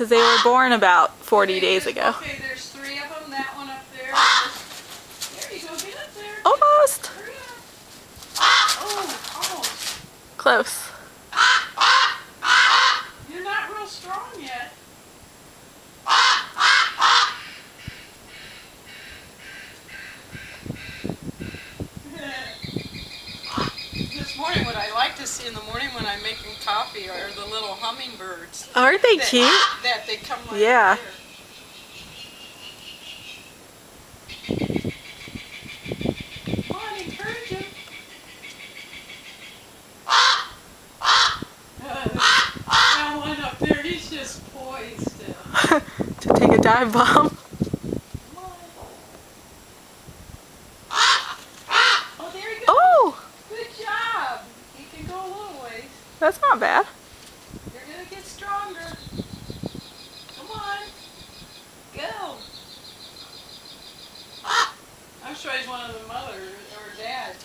because they were born about 40 days ago. Okay, there's 3 of them. That one up there. There you go. Get up there. Almost. Hurry up. Oh, almost. Close. You're not real strong yet. This morning, what I like to see in the morning when I'm making coffee are the little hummingbirds. Aren't they cute? That they come right Yeah. here. Come on, encourage him. That one up there, he's just poised. To take a dive bomb. Come on. Oh, there you go. Oh, Good job. You can go a little ways. that's not bad. You're going to get stronger. Come on. Go. I'm sure he's one of the mother or dad.